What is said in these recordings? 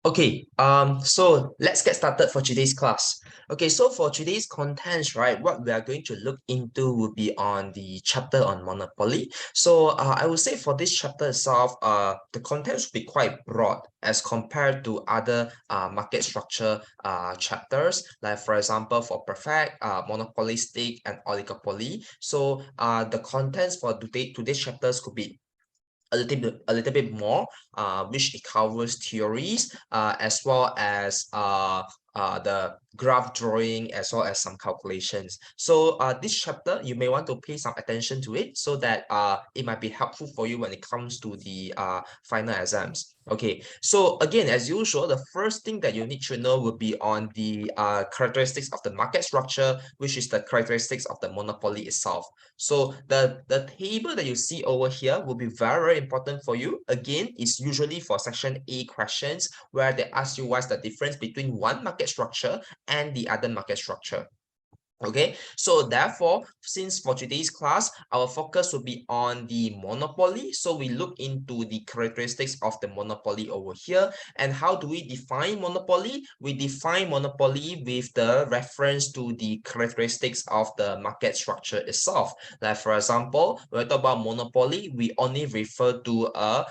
Okay, so let's get started for today's class. Okay, so for today's contents, right, what we are going to look into will be on the chapter on monopoly. So I would say for this chapter itself, the contents will be quite broad as compared to other market structure chapters, like for example, for perfect, monopolistic, and oligopoly. So the contents for today's chapters could be a little bit more, which it covers theories, as well as the graph drawing, as well as some calculations. So this chapter, you may want to pay some attention to it so that it might be helpful for you when it comes to the final exams. Okay, so again, as usual, the first thing that you need to know will be on the characteristics of the market structure, which is the characteristics of the monopoly itself. So the table that you see over here will be very, very important for you. Again, it's usually for section A questions where they ask you what's the difference between one market structure and the other market structure. Okay, so therefore, since for today's class, our focus will be on the monopoly. So we look into the characteristics of the monopoly over here. And how do we define monopoly? We define monopoly with the reference to the characteristics of the market structure itself. Like for example, when we talk about monopoly, we only refer to a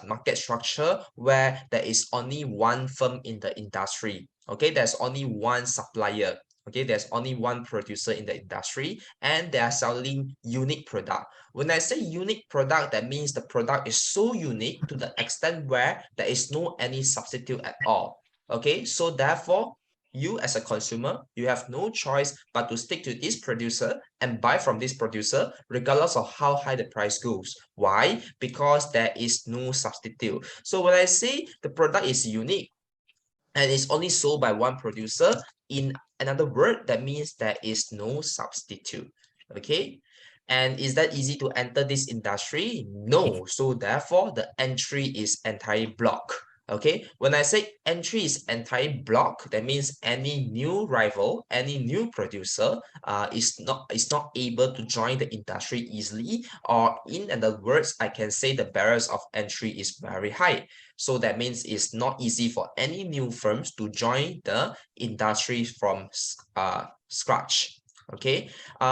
market structure where there is only one firm in the industry. Okay, there's only one supplier. Okay, there's only one producer in the industry and they are selling unique product. When I say unique product, that means the product is so unique to the extent where there is no any substitute at all. Okay, so therefore, you as a consumer, you have no choice but to stick to this producer and buy from this producer regardless of how high the price goes. Why? Because there is no substitute. So when I say the product is unique, and it's only sold by one producer, in another word, that means there is no substitute. Okay, and is that easy to enter this industry? No. So therefore the entry is entirely blocked. Okay, when I say entry is entirely blocked, that means any new rival, any new producer is not able to join the industry easily, or in other words, I can say the barriers of entry is very high. So that means it's not easy for any new firms to join the industry from scratch. Okay,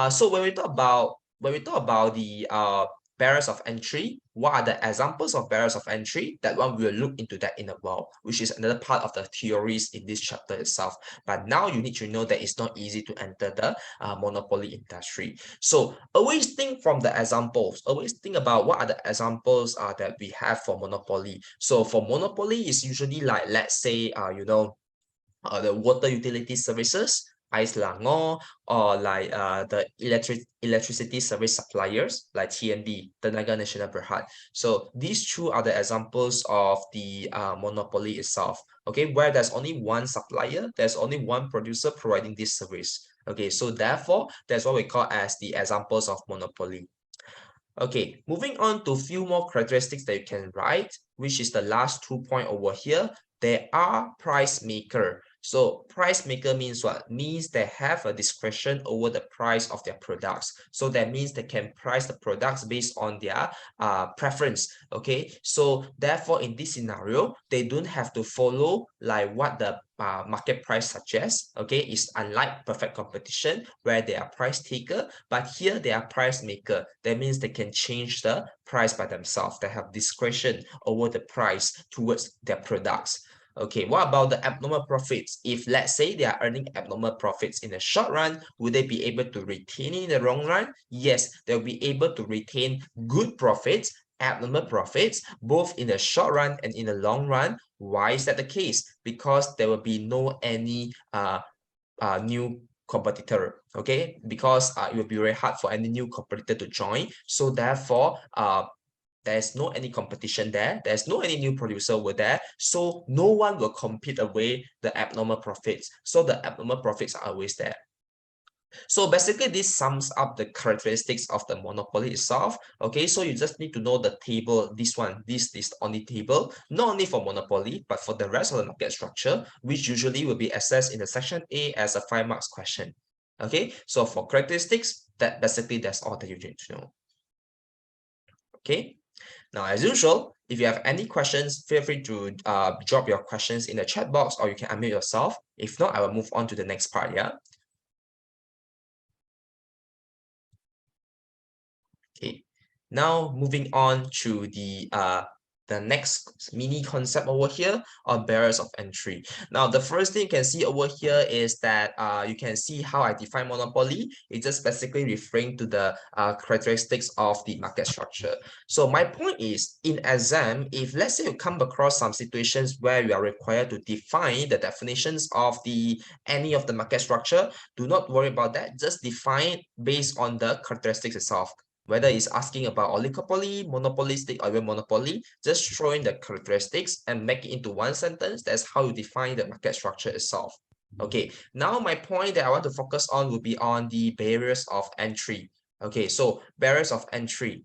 so when we talk about the barriers of entry, what are the examples of barriers of entry? That one we will look into that in a while, which is another part of the theories in this chapter itself. But now you need to know that it's not easy to enter the monopoly industry. So always think from the examples. Always think about what are the examples that we have for monopoly. So for monopoly, it's usually like, let's say, the water utility services, Ais Langor, or like the electricity service suppliers like TNB, Tenaga Nasional Berhad. So these two are the examples of the monopoly itself. Okay, where there's only one supplier, there's only one producer providing this service. Okay, so therefore, that's what we call as the examples of monopoly. Okay, moving on to a few more characteristics that you can write, which is the last 2 point over here. They are price maker. So price maker means what? Means they have a discretion over the price of their products. So that means they can price the products based on their preference. Okay, so therefore in this scenario, they don't have to follow like what the market price suggests. Okay, it's unlike perfect competition where they are price taker, but here they are price maker. That means they can change the price by themselves. They have discretion over the price towards their products. Okay, what about the abnormal profits? If let's say they are earning abnormal profits in the short run, would they be able to retain it in the long run? Yes, they'll be able to retain good profits, abnormal profits, both in the short run and in the long run. Why is that the case? Because there will be no any new competitor, okay? Because it will be very hard for any new competitor to join. So therefore, there's no any competition there. There's no any new producer over there. So no one will compete away the abnormal profits. So the abnormal profits are always there. So basically, this sums up the characteristics of the monopoly itself. Okay, so you just need to know the table, this one, this is on the table, not only for monopoly, but for the rest of the market structure, which usually will be assessed in the section A as a 5 marks question. Okay, so for characteristics, that's all that you need to know. Okay. Now, as usual, If you have any questions, feel free to drop your questions in the chat box, or you can unmute yourself. If not, I will move on to the next part, yeah? Okay, now moving on to the next mini concept over here on barriers of entry. Now, the first thing you can see over here is that you can see how I define monopoly. It's just basically referring to the characteristics of the market structure. So my point is, in exam, if let's say you come across some situations where you are required to define the definitions of any of the market structure, do not worry about that. Just define based on the characteristics itself. Whether it's asking about oligopoly, monopolistic, or even monopoly, just throw in the characteristics and make it into one sentence. That's how you define the market structure itself. Okay, now my point that I want to focus on will be on the barriers of entry. Okay, so barriers of entry.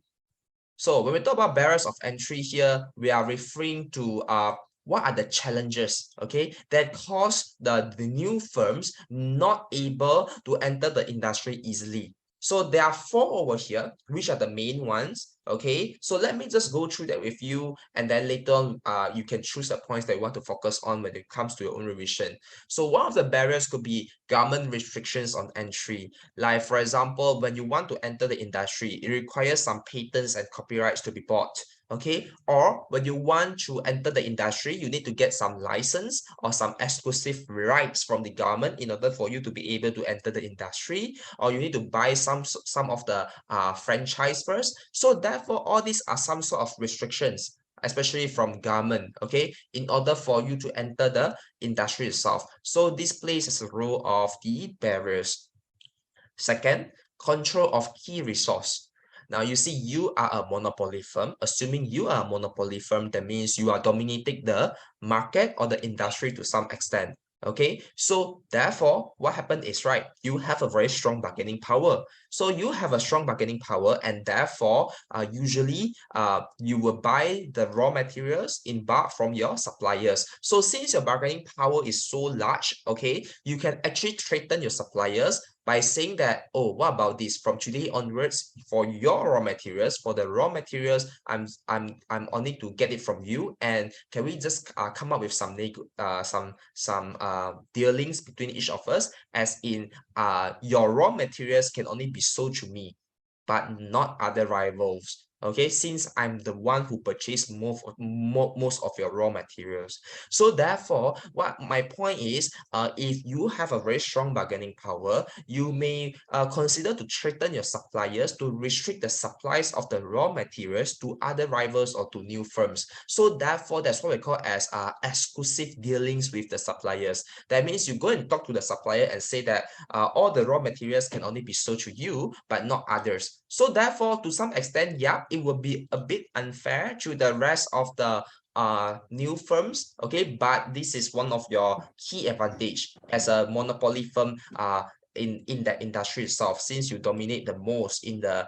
So when we talk about barriers of entry here, we are referring to what are the challenges, okay, that cause the new firms not able to enter the industry easily. So there are four over here, which are the main ones. Okay, so let me just go through that with you, and then later on, you can choose the points that you want to focus on when it comes to your own revision. So one of the barriers could be government restrictions on entry. Like for example, when you want to enter the industry, it requires some patents and copyrights to be bought. Okay, or when you want to enter the industry, you need to get some license or some exclusive rights from the government in order for you to be able to enter the industry, or you need to buy some of the franchise first. So therefore, all these are some sort of restrictions, especially from government, okay, in order for you to enter the industry itself. So this plays as a role of the barriers. Second, control of key resource. Now, you see, you are a monopoly firm. Assuming you are a monopoly firm, that means you are dominating the market or the industry to some extent. Okay, so therefore, what happened is, right, you have a very strong bargaining power. So you have a strong bargaining power, and therefore, usually, you will buy the raw materials in bulk from your suppliers. So since your bargaining power is so large, okay, you can actually threaten your suppliers by saying that, oh, what about this? From today onwards, for your raw materials, for the raw materials, I'm only to get it from you, and can we just come up with some dealings between each of us, as in your raw materials can only be sold to me, but not other rivals. Okay, since I'm the one who purchased most of your raw materials. So therefore, what my point is, if you have a very strong bargaining power, you may consider to threaten your suppliers to restrict the supplies of the raw materials to other rivals or to new firms. So therefore, that's what we call as exclusive dealings with the suppliers. That means you go and talk to the supplier and say that all the raw materials can only be sold to you, but not others. So therefore, to some extent, yeah, it will be a bit unfair to the rest of the new firms, okay, but this is one of your key advantage as a monopoly firm in that industry itself, since you dominate the most in the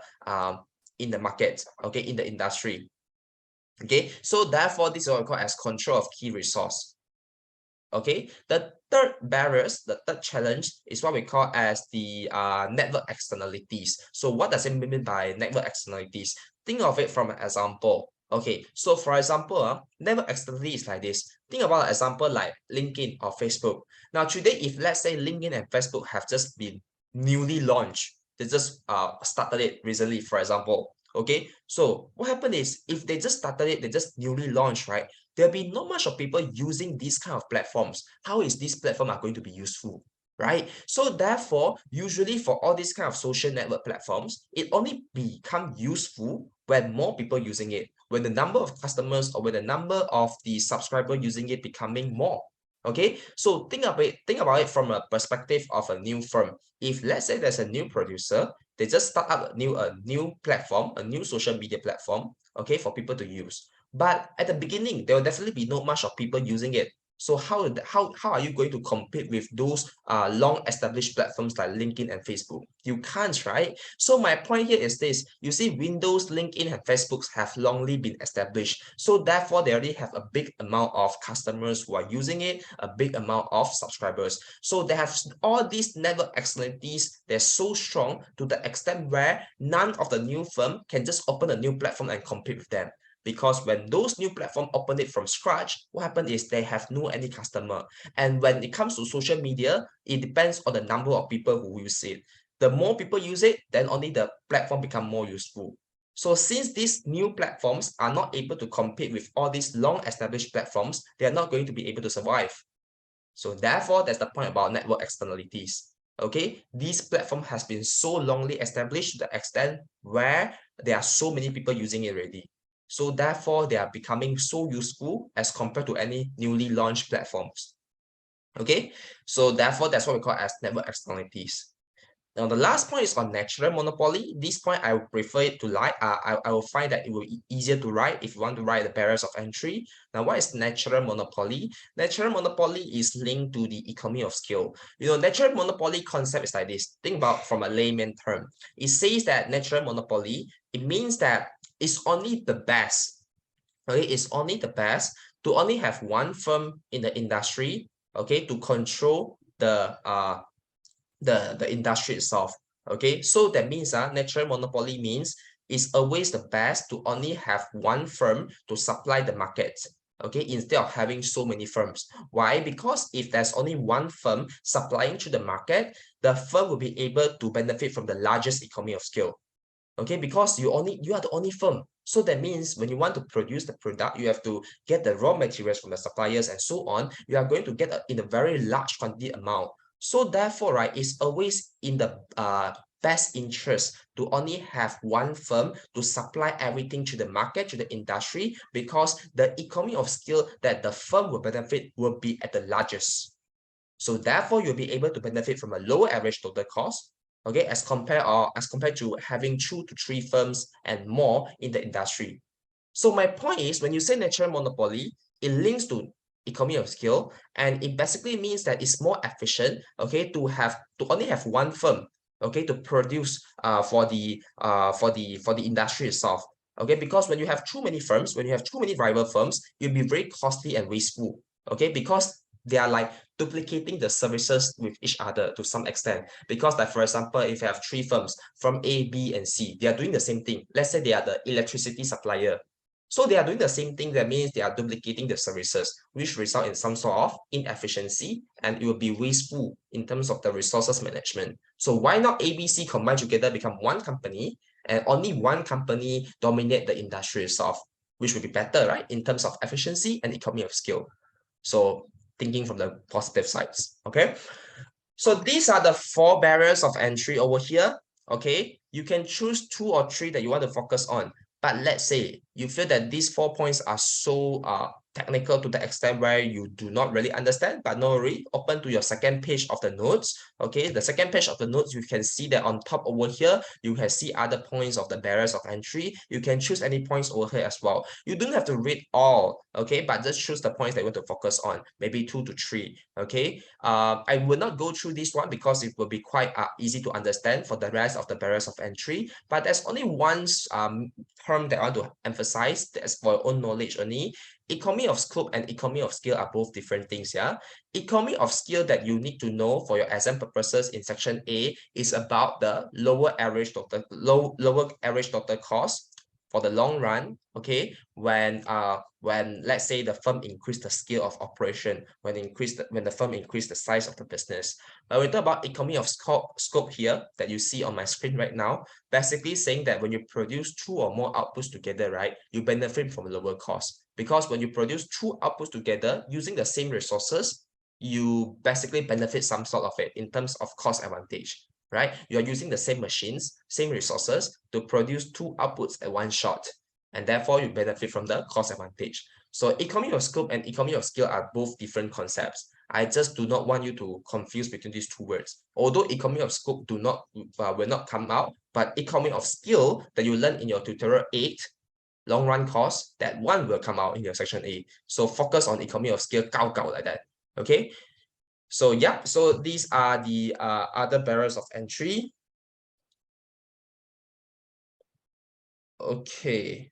market, okay, in the industry. Okay, so therefore, this is what we call as control of key resource. Okay, the third barriers, the third challenge is what we call as the network externalities. So what does it mean by network externalities? Think of it from an example. Okay, so for example, network externality is like this. Think about an example like LinkedIn or Facebook. Now today, if let's say LinkedIn and Facebook have just been newly launched, they just started it recently, for example. Okay, so what happened is, if they just started it, they just newly launched, right? There'll be not much of people using these kind of platforms. How is this platform are going to be useful, right? So therefore, usually for all these kind of social network platforms, it only become useful when more people using it, when the number of customers or when the number of the subscriber using it becoming more. Okay, so think about it from a perspective of a new firm. If let's say there's a new producer, they just start up a new platform, a new social media platform, okay, for people to use. But at the beginning, there will definitely be not much of people using it. So how are you going to compete with those long established platforms like LinkedIn and Facebook? You can't, right? So my point here is this: you see, Windows, LinkedIn, and Facebook have longly been established. So therefore, they already have a big amount of customers who are using it, a big amount of subscribers. So they have all these network externalities. They're so strong to the extent where none of the new firm can just open a new platform and compete with them. because when those new platforms open it from scratch, what happens is they have no any customer. And when it comes to social media, it depends on the number of people who use it. The more people use it, then only the platform become more useful. So since these new platforms are not able to compete with all these long established platforms, they are not going to be able to survive. So therefore, that's the point about network externalities. Okay, this platform has been so longly established to the extent where there are so many people using it already. So therefore, they are becoming so useful as compared to any newly launched platforms. Okay, so therefore, that's what we call as network externalities. Now, the last point is on natural monopoly. This point, I would prefer it to write. I will find that it will be easier to write if you want to write the barriers of entry. Now, what is natural monopoly? Natural monopoly is linked to the economy of scale. You know, natural monopoly concept is like this. Think about from a layman term. It says that natural monopoly, it means that it's only the best. Okay, it's only the best to only have one firm in the industry, okay, to control the industry itself. Okay, so that means natural monopoly means it's always the best to only have one firm to supply the market. Okay, instead of having so many firms. Why? Because if there's only one firm supplying to the market, the firm will be able to benefit from the largest economy of scale. Okay, because you are the only firm. So that means when you want to produce the product, you have to get the raw materials from the suppliers and so on. You are going to get in a very large quantity amount. So therefore, right, it's always in the best interest to only have one firm to supply everything to the market, to the industry, because the economy of scale that the firm will benefit will be at the largest. So therefore, you'll be able to benefit from a lower average total cost, okay, as compared to having 2 to 3 firms and more in the industry. So my point is, when you say natural monopoly, it links to economy of scale, and it basically means that it's more efficient, okay, to only have one firm, okay, to produce for the industry itself. Okay, because when you have too many firms, when you have too many rival firms, it'll be very costly and wasteful. Okay, because they are like duplicating the services with each other to some extent. Because like for example, if you have 3 firms from A, B, and C, they are doing the same thing. Let's say they are the electricity supplier. So they are doing the same thing. That means they are duplicating the services, which result in some sort of inefficiency, and it will be wasteful in terms of the resources management. So why not ABC combine together, become one company, and only one company dominate the industry itself, which would be better, right, in terms of efficiency and economy of scale. So thinking from the positive sides, okay? So these are the 4 barriers of entry over here, okay? You can choose 2 or 3 that you want to focus on. But let's say you feel that these 4 points are so technical to the extent where you do not really understand, but no worry, open to your second page of the notes. Okay, the second page of the notes, you can see that on top over here, you can see other points of the barriers of entry. You can choose any points over here as well. You don't have to read all, okay, but just choose the points that you want to focus on, maybe 2 to 3, okay. I will not go through this one because it will be quite easy to understand for the rest of the barriers of entry, but there's only one term that I want to emphasize, that's for your own knowledge only. Economy of scope and economy of scale are both different things, yeah. Economy of scale that you need to know for your exam purposes in section A is about the lower average total cost for the long run, okay, when let's say the firm increase the scale of operation, when the firm increase the size of the business. When we talk about economy of scope here that you see on my screen right now, basically saying that when you produce 2 or more outputs together, right, you benefit from lower cost. Because when you produce 2 outputs together using the same resources, you basically benefit some sort of it in terms of cost advantage, right? You're using the same machines, same resources to produce 2 outputs at one shot, and therefore you benefit from the cost advantage. So economy of scope and economy of scale are both different concepts. I just do not want you to confuse between these 2 words. Although economy of scope will not come out, but economy of scale that you learn in your tutorial 8, long run cost, that one will come out in your section A. So focus on economy of scale, gao like that. Okay. So yeah, so these are the other barriers of entry. Okay.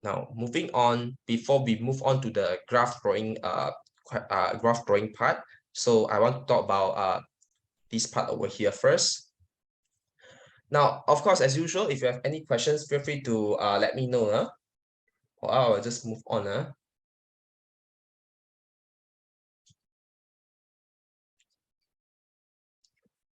Now moving on, before we move on to the graph drawing part. So I want to talk about this part over here first. Now, of course, as usual, if you have any questions, feel free to let me know. Or I'll just move on.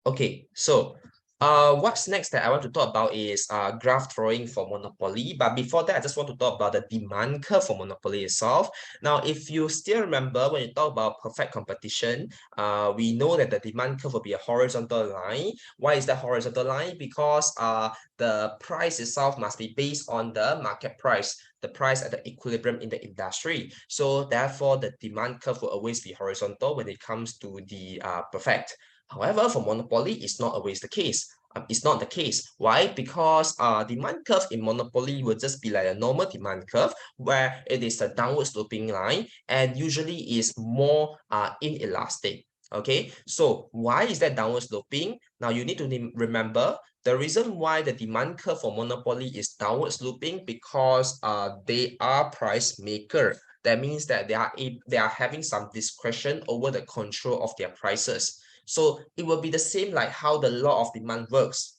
Okay, so what's next that I want to talk about is graph drawing for monopoly. But before that, I just want to talk about the demand curve for monopoly itself. Now, if you still remember when you talk about perfect competition, we know that the demand curve will be a horizontal line. Why is that horizontal line? Because the price itself must be based on the market price, the price at the equilibrium in the industry. So therefore, the demand curve will always be horizontal when it comes to the perfect. However, for monopoly, it's not always the case. It's not the case. Why? Because demand curve in monopoly will just be like a normal demand curve where it is a downward sloping line and usually is more inelastic. Okay, so why is that downward sloping? Now you need to remember the reason why the demand curve for monopoly is downward sloping because they are price maker. That means that they are having some discretion over the control of their prices. So it will be the same like how the law of demand works.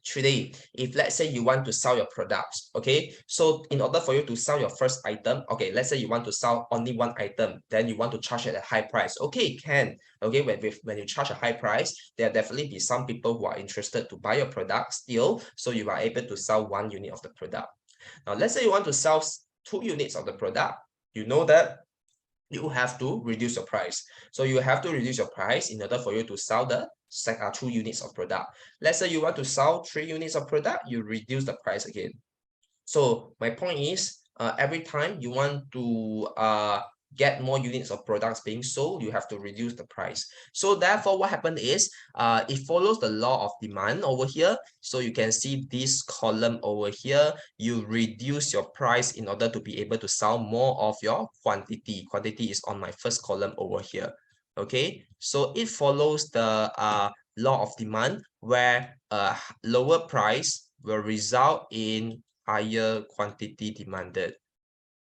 Today, if let's say you want to sell your products, okay, so in order for you to sell your first item, okay, let's say you want to sell only one item, then you want to charge at a high price, okay, can, okay, when you charge a high price, there definitely be some people who are interested to buy your product still, so you are able to sell 1 unit of the product. Now, let's say you want to sell 2 units of the product, you know that you have to reduce your price. So you have to reduce your price in order for you to sell the 2 units of product. Let's say you want to sell 3 units of product, you reduce the price again. So my point is, every time you want to get more units of products being sold, you have to reduce the price. So therefore, what happened is, it follows the law of demand over here. So you can see this column over here, you reduce your price in order to be able to sell more of your quantity. Quantity is on my first column over here. Okay, so it follows the law of demand where a lower price will result in higher quantity demanded.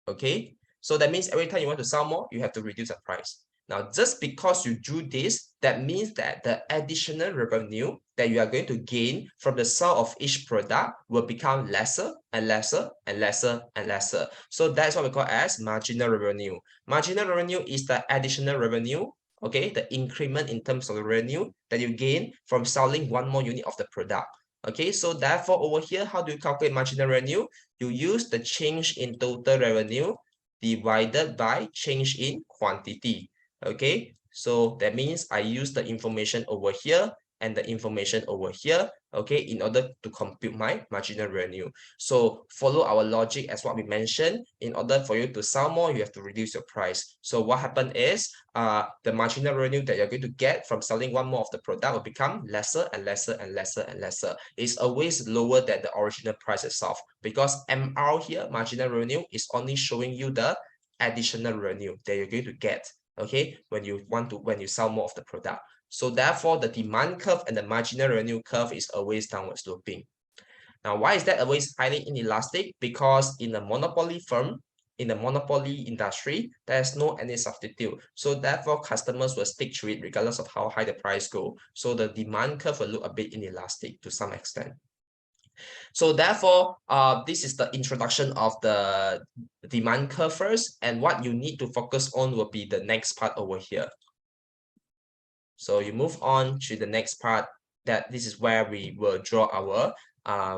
Okay, so that means every time you want to sell more, you have to reduce the price. Now, just because you do this, that means that the additional revenue that you are going to gain from the sale of each product will become lesser and lesser and lesser and lesser. So that's what we call as marginal revenue. Marginal revenue is the additional revenue, okay, the increment in terms of the revenue that you gain from selling one more unit of the product. Okay, so therefore over here, how do you calculate marginal revenue? You use the change in total revenue divided by change in quantity. Okay, so that means I use the information over here and the information over here, okay, in order to compute my marginal revenue. So follow our logic as what we mentioned. In order for you to sell more, you have to reduce your price. So what happened is the marginal revenue that you're going to get from selling one more of the product will become lesser and lesser and lesser and lesser. It's always lower than the original price itself because MR here, marginal revenue, is only showing you the additional revenue that you're going to get, okay, when you sell more of the product. So therefore, the demand curve and the marginal revenue curve is always downward sloping. Now, why is that always highly inelastic? Because in a monopoly firm, in the monopoly industry, there's no any substitute. So therefore, customers will stick to it regardless of how high the price go. So the demand curve will look a bit inelastic to some extent. So therefore, this is the introduction of the demand curve first. And what you need to focus on will be the next part over here. So you move on to the next part, that this is where we will draw our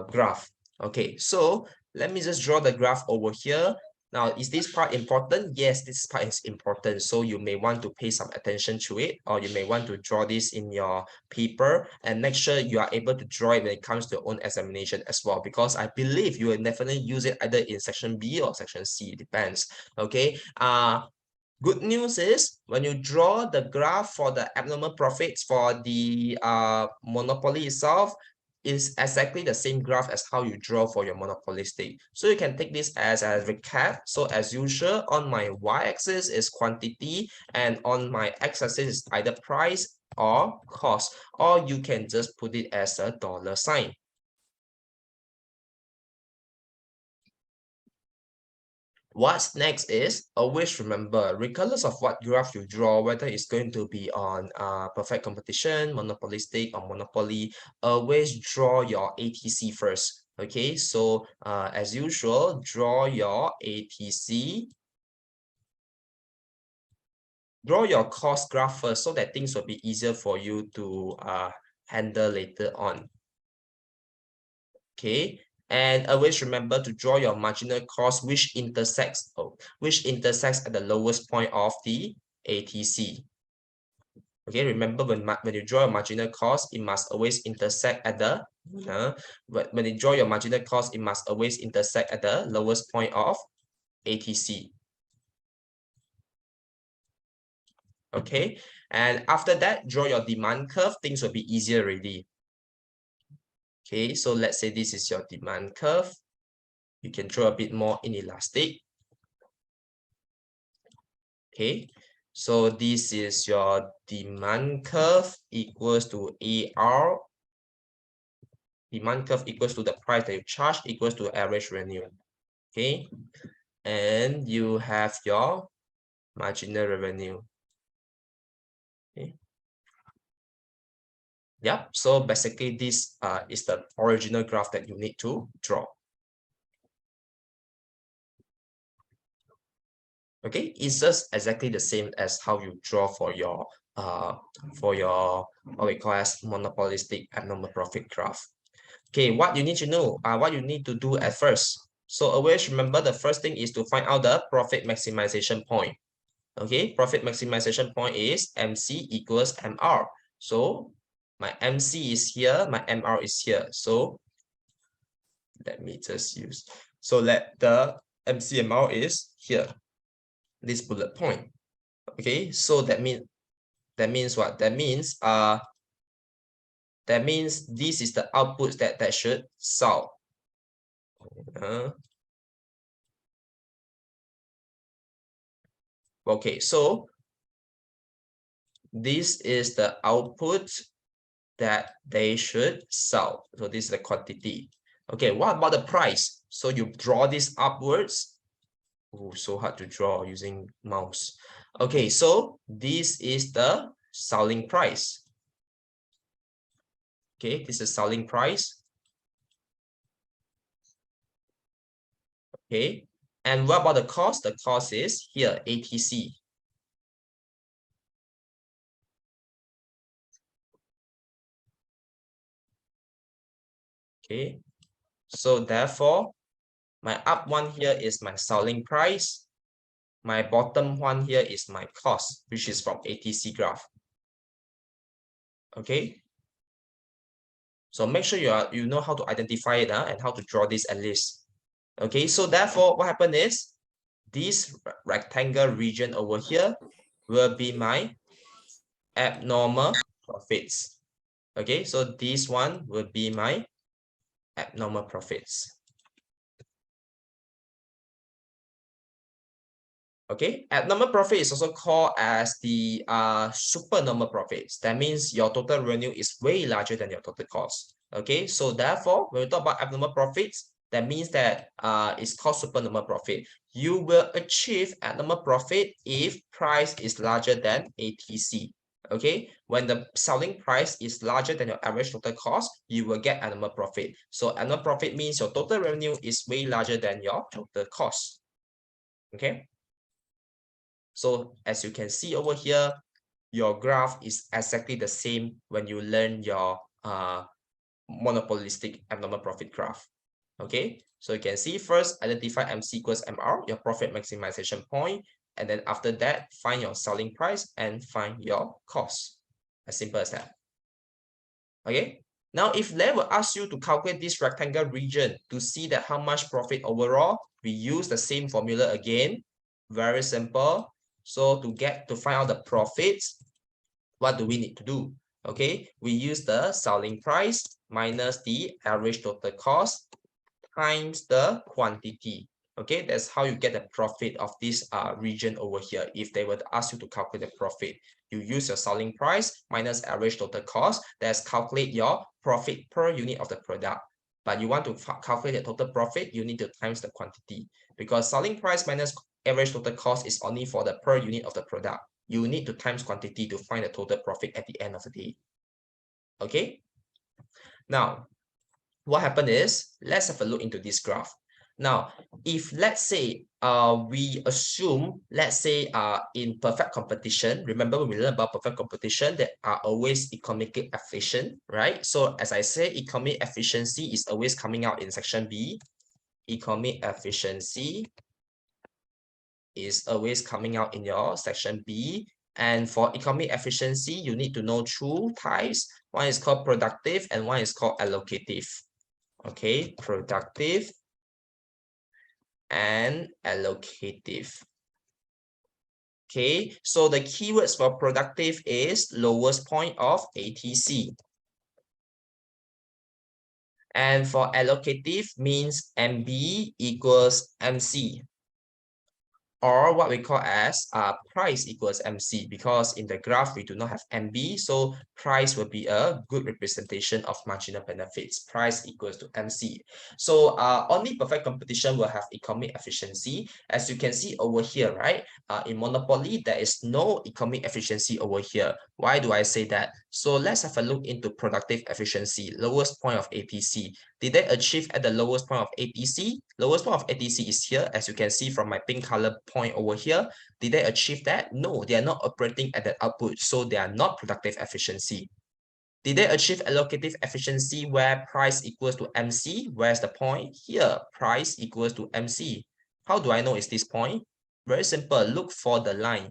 graph. Okay, so let me just draw the graph over here. Now, is this part important? Yes, this part is important. So you may want to pay some attention to it, or you may want to draw this in your paper and make sure you are able to draw it when it comes to your own examination as well, because I believe you will definitely use it either in section B or section C, it depends. Okay, good news is when you draw the graph for the abnormal profits for the monopoly itself, is exactly the same graph as how you draw for your monopolistic. So you can take this as a recap. So as usual, on my y-axis is quantity and on my x-axis is either price or cost, or you can just put it as a dollar sign. What's next is always remember, regardless of what graph you draw, whether it's going to be on perfect competition, monopolistic, or monopoly, always draw your ATC first. Okay, so as usual, draw your ATC. Draw your cost graph first so that things will be easier for you to handle later on. Okay, and always remember to draw your marginal cost which intersects at the lowest point of the ATC. Okay, remember when you draw a marginal cost, it must always intersect at the when you draw your marginal cost, it must always intersect at the lowest point of ATC. Okay, and after that, draw your demand curve. Things will be easier already. Okay, so let's say this is your demand curve. You can draw a bit more inelastic. Okay, so this is your demand curve equals to AR. Demand curve equals to the price that you charge equals to average revenue. Okay, and you have your marginal revenue. Okay. Yeah, so basically this is the original graph that you need to draw. Okay, it's just exactly the same as how you draw for your what we call as monopolistic abnormal profit graph. Okay, what you need to know, what you need to do at first. So always remember the first thing is to find out the profit maximization point. Okay, profit maximization point is MC equals MR. So my MC is here, my MR is here. So let me just use. So let the MCMR is here. This bullet point. Okay, so that means what? That means this is the outputs that should solve. Okay, so this is the output that they should sell. So this is the quantity. Okay, what about the price? So you draw this upwards. Oh, so hard to draw using mouse. Okay, so this is the selling price. Okay, this is selling price. Okay, and what about the cost? The cost is here, ATC. Okay, so therefore, my up one here is my selling price. My bottom one here is my cost, which is from ATC graph. Okay, so make sure you know how to identify it and how to draw this at least. Okay, so therefore, what happened is this rectangle region over here will be my abnormal profits. Okay, so this one will be my abnormal profits. Okay, abnormal profit is also called as the supernormal profits. That means your total revenue is way larger than your total cost. Okay, so therefore, when we talk about abnormal profits, that means that it's called supernormal profit. You will achieve abnormal profit if price is larger than ATC. Okay, when the selling price is larger than your average total cost, you will get abnormal profit. So abnormal profit means your total revenue is way larger than your total cost. Okay. So as you can see over here, your graph is exactly the same when you learn your monopolistic abnormal profit graph. Okay, so you can see first identify MC equals MR, your profit maximization point, and then after that, find your selling price and find your cost. As simple as that. Okay, now if they will ask you to calculate this rectangle region to see that how much profit overall, we use the same formula again. Very simple. So to find out the profits, what do we need to do? Okay, we use the selling price minus the average total cost times the quantity. Okay, that's how you get the profit of this region over here. If they were to ask you to calculate the profit, you use your selling price minus average total cost. That's calculate your profit per unit of the product. but you want to calculate the total profit, you need to times the quantity, because selling price minus average total cost is only for the per unit of the product. You need to times quantity to find the total profit at the end of the day. Okay. Now, what happened is, let's have a look into this graph. Now, if let's say we assume, let's say in perfect competition, remember when we learn about perfect competition, that are always economically efficient, right? So as I say, economic efficiency is always coming out in section B. Economic efficiency is always coming out in your section B. And for economic efficiency, you need to know two types. One is called productive and one is called allocative. Okay, productive and allocative. Okay, so the keywords for productive is lowest point of ATC. And for allocative means MB equals MC. Or what we call as price equals MC, because in the graph we do not have MB, so price will be a good representation of marginal benefits. Price equals to MC. So only perfect competition will have economic efficiency. As you can see over here, right? In monopoly, there is no economic efficiency over here. Why do I say that? So let's have a look into productive efficiency, lowest point of ATC. Did they achieve at the lowest point of ATC? Lowest point of ATC is here, as you can see from my pink color point over here. Did they achieve that? No, they are not operating at that output, so they are not productive efficiency. Did they achieve allocative efficiency where price equals to MC? Where's the point? Here, price equals to MC. How do I know it's this point? Very simple, look for the line.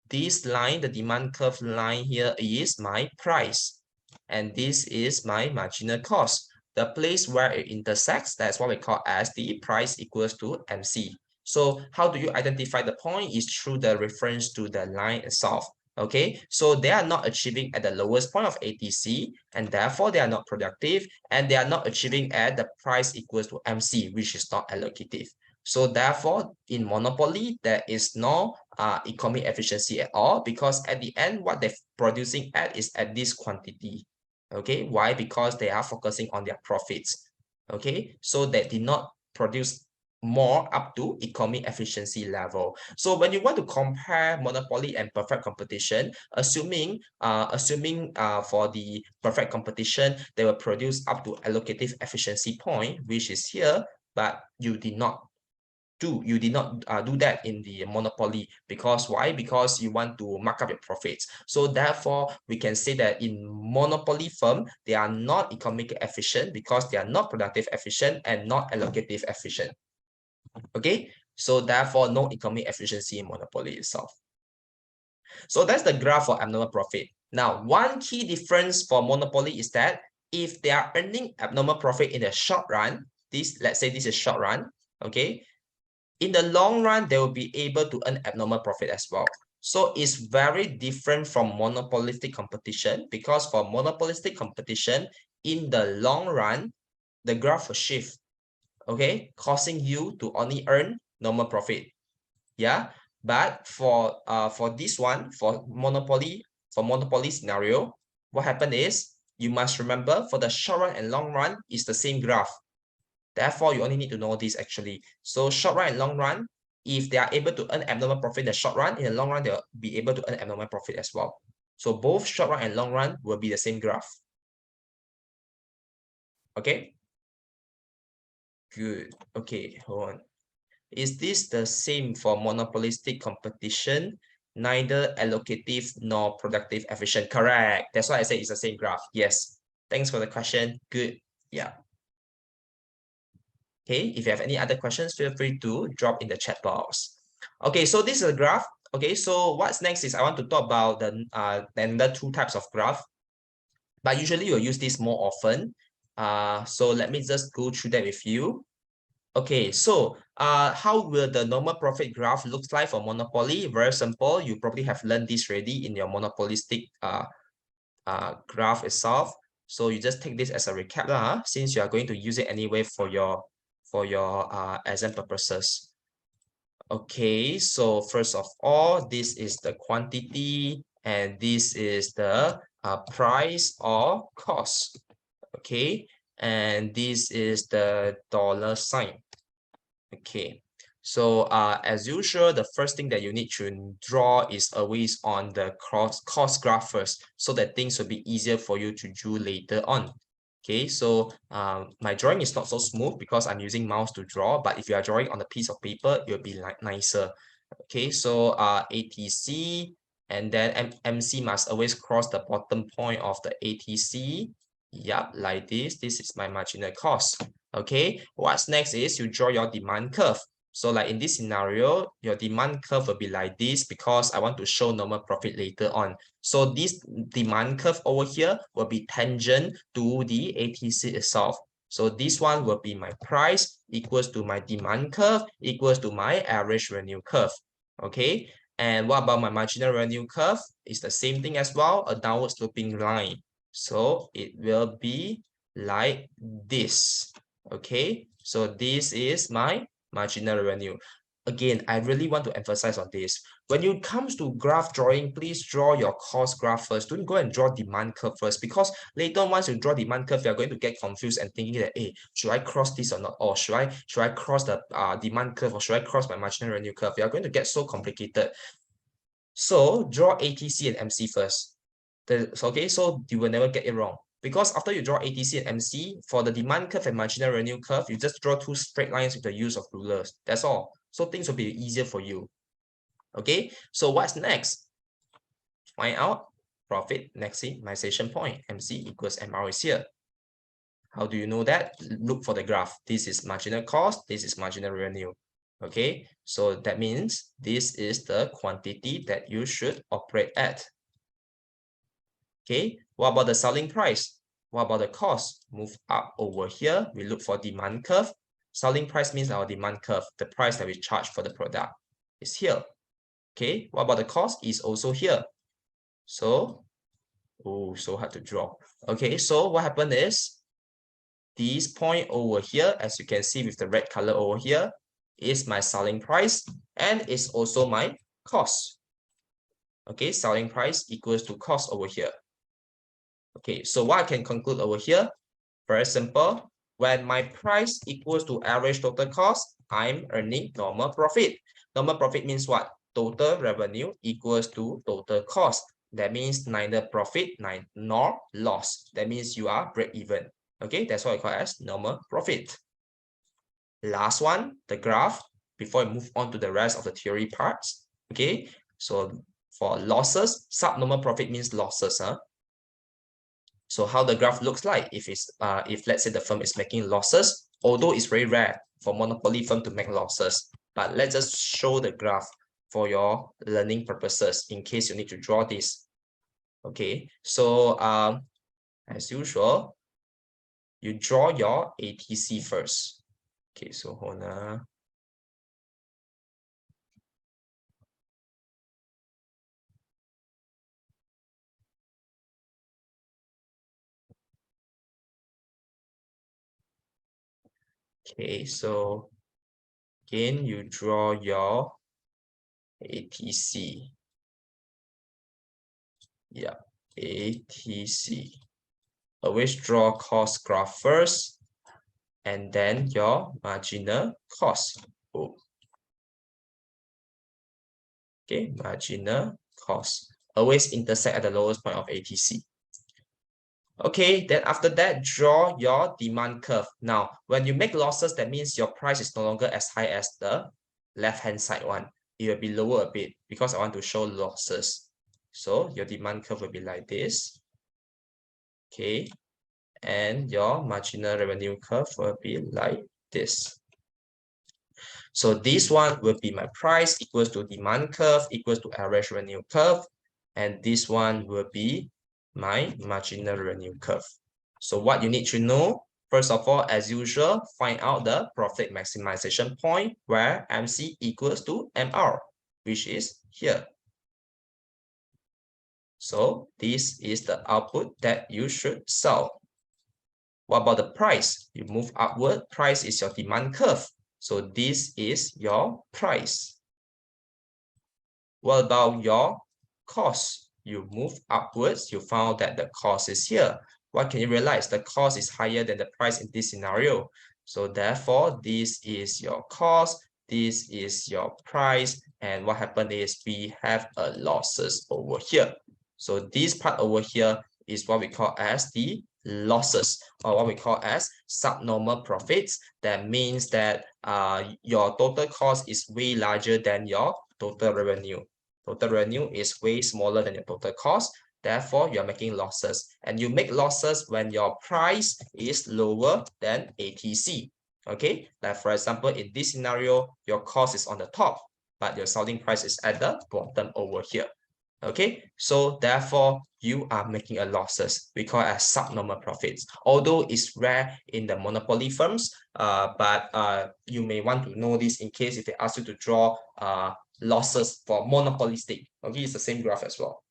This line, the demand curve line here, is my price. And this is my marginal cost. The place where it intersects, that's what we call as the price equals to MC. So how do you identify the point? Is through the reference to the line itself. Okay, so they are not achieving at the lowest point of ATC, and therefore they are not productive, and they are not achieving at the price equals to MC, which is not allocative. So therefore, in monopoly, there is no economic efficiency at all, because at the end, what they're producing at is at this quantity. Okay, why? Because they are focusing on their profits. Okay, so they did not produce more up to economic efficiency level. So when you want to compare monopoly and perfect competition, assuming for the perfect competition, they will produce up to allocative efficiency point, which is here, but you did not do that in the monopoly. Because why? Because you want to mark up your profits. So therefore, we can say that in monopoly firm, they are not economically efficient because they are not productive efficient and not allocative efficient. Okay, so therefore, no economic efficiency in monopoly itself. So that's the graph for abnormal profit. Now, one key difference for monopoly is that if they are earning abnormal profit in the short run, let's say this is short run, okay, in the long run, they will be able to earn abnormal profit as well. So it's very different from monopolistic competition, because for monopolistic competition, in the long run, the graph will shift, okay, causing you to only earn normal profit. Yeah, but for this one, for monopoly scenario, what happened is, you must remember, for the short run and long run is the same graph. Therefore, you only need to know this actually. So short run and long run, if they are able to earn abnormal profit in the short run, in the long run, they'll be able to earn abnormal profit as well. So both short run and long run will be the same graph. Okay. Good. Okay, hold on. Is this the same for monopolistic competition? Neither allocative nor productive efficient. Correct. That's why I say it's the same graph. Yes. Thanks for the question. Good. Yeah. Okay, if you have any other questions, feel free to drop in the chat box. Okay, so this is a graph. Okay, so what's next is I want to talk about the two types of graph, but usually you'll use this more often. So let me just go through that with you. Okay, so how will the normal profit graph looks like for monopoly? Very simple. You probably have learned this already in your monopolistic graph itself. So you just take this as a recap since you are going to use it anyway for your exam purposes. Okay, so first of all, this is the quantity and this is the price or cost. Okay, and this is the dollar sign. Okay, so as usual, the first thing that you need to draw is always on the cost graph first, so that things will be easier for you to do later on. Okay, so my drawing is not so smooth because I'm using mouse to draw, but if you are drawing on a piece of paper, it will be like nicer. Okay, so ATC, and then MC must always cross the bottom point of the ATC. Yep, like this. This is my marginal cost. Okay, what's next is you draw your demand curve. So like in this scenario, your demand curve will be like this because I want to show normal profit later on. So this demand curve over here will be tangent to the ATC itself. So this one will be my price equals to my demand curve equals to my average revenue curve. Okay, and what about my marginal revenue curve? It's the same thing as well, a downward sloping line. So it will be like this. Okay, so this is my marginal revenue. Again, I really want to emphasize on this. When it comes to graph drawing, please draw your cost graph first. Don't go and draw demand curve first, because later on, once you draw demand curve, you're going to get confused and thinking that, hey, should I cross this or not? Or should I cross the demand curve, or should I cross my marginal revenue curve? You're going to get so complicated. So draw ATC and MC first. Okay, so you will never get it wrong. Because after you draw ATC and MC, for the demand curve and marginal revenue curve, you just draw two straight lines with the use of rulers. That's all. So things will be easier for you. Okay, so what's next? Find out profit maximization point. MC equals MR is here. How do you know that? Look for the graph. This is marginal cost. This is marginal revenue. Okay, so that means this is the quantity that you should operate at. Okay, what about the selling price? What about the cost? Move up over here. We look for demand curve. Selling price means our demand curve, the price that we charge for the product is here. Okay, what about the cost? Is also here. So, oh, so hard to draw. Okay, so what happened is this point over here, as you can see with the red color over here, is my selling price and is also my cost. Okay, selling price equals to cost over here. Okay, so what I can conclude over here, very simple. When my price equals to average total cost, I'm earning normal profit. Normal profit means what? Total revenue equals to total cost. That means neither profit nor loss. That means you are break even. Okay, that's what I call as normal profit. Last one, the graph, before I move on to the rest of the theory parts. Okay, so for losses, subnormal profit means losses. So how the graph looks like if let's say the firm is making losses, although it's very rare for monopoly firm to make losses, but let's just show the graph for your learning purposes in case you need to draw this. Okay, so as usual, you draw your ATC first. Okay, so hold on. Okay, so again, you draw your ATC. Yeah, ATC. Always draw cost graph first, and then your marginal cost. Oh. Okay, marginal cost. Always intersect at the lowest point of ATC. Okay, then after that, draw your demand curve. Now, when you make losses, that means your price is no longer as high as the left-hand side one. It will be lower a bit because I want to show losses. So your demand curve will be like this. Okay, and your marginal revenue curve will be like this. So this one will be my price equals to demand curve equals to average revenue curve. And this one will be my marginal revenue curve. So what you need to know, first of all, as usual, find out the profit maximization point where MC equals to MR, which is here. So this is the output that you should sell. What about the price? You move upward, price is your demand curve. So this is your price. What about your cost? You move upwards, you found that the cost is here. what can you realize? The cost is higher than the price in this scenario. So therefore, this is your cost, this is your price, and what happened is we have a losses over here. So this part over here is what we call as the losses, or what we call as subnormal profits. That means that your total cost is way larger than your total revenue. Total revenue is way smaller than your total cost. Therefore, you're making losses. And you make losses when your price is lower than ATC. Okay, like for example, in this scenario, your cost is on the top, but your selling price is at the bottom over here. Okay, so therefore you are making a losses. We call it as subnormal profits. Although it's rare in the monopoly firms, but you may want to know this in case if they ask you to draw losses for monopolistic. Okay, it's the same graph as well.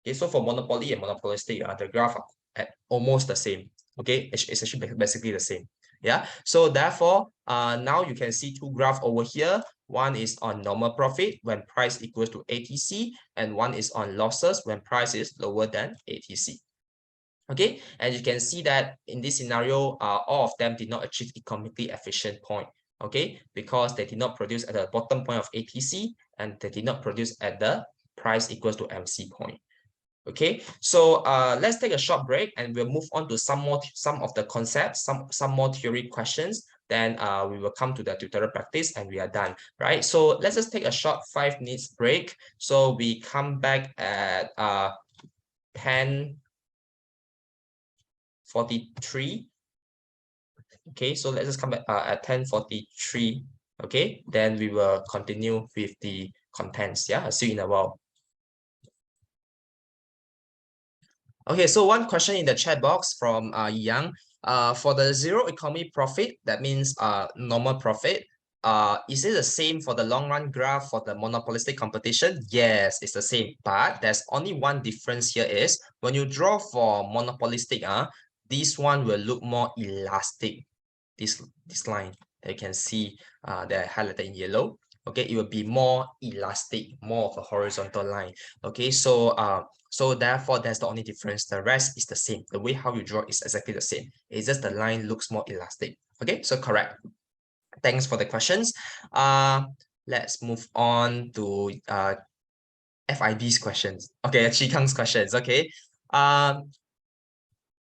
Okay, so for monopoly and monopolistic, the graph are at almost the same. Okay, it's actually basically the same. Yeah, so therefore, now you can see two graphs over here. One is on normal profit when price equals to ATC, and one is on losses when price is lower than ATC. Okay, and you can see that in this scenario, all of them did not achieve economically efficient point. Okay, because they did not produce at the bottom point of ATC, and they did not produce at the price equals to MC point. Okay, so let's take a short break and we'll move on to some of the concepts, some more theory questions. Then we will come to the tutorial practice and we are done, right? So let's just take a short 5 minutes break. So we come back at 10:43. Okay, so let's just come back at 10:43. Okay, then we will continue with the contents. Yeah, I'll see you in a while. Okay, so one question in the chat box from Yang. For the zero economy profit, that means normal profit. Is it the same for the long run graph for the monopolistic competition? Yes, it's the same. But there's only one difference here is when you draw for monopolistic, this one will look more elastic. This line that you can see they're highlighted in yellow. Okay, it will be more elastic, more of a horizontal line. Okay, so therefore, that's the only difference. The rest is the same. The way how you draw is exactly the same. It's just the line looks more elastic. Okay, so correct. Thanks for the questions. Let's move on to FIB's questions. Okay, Chikang's questions. Okay.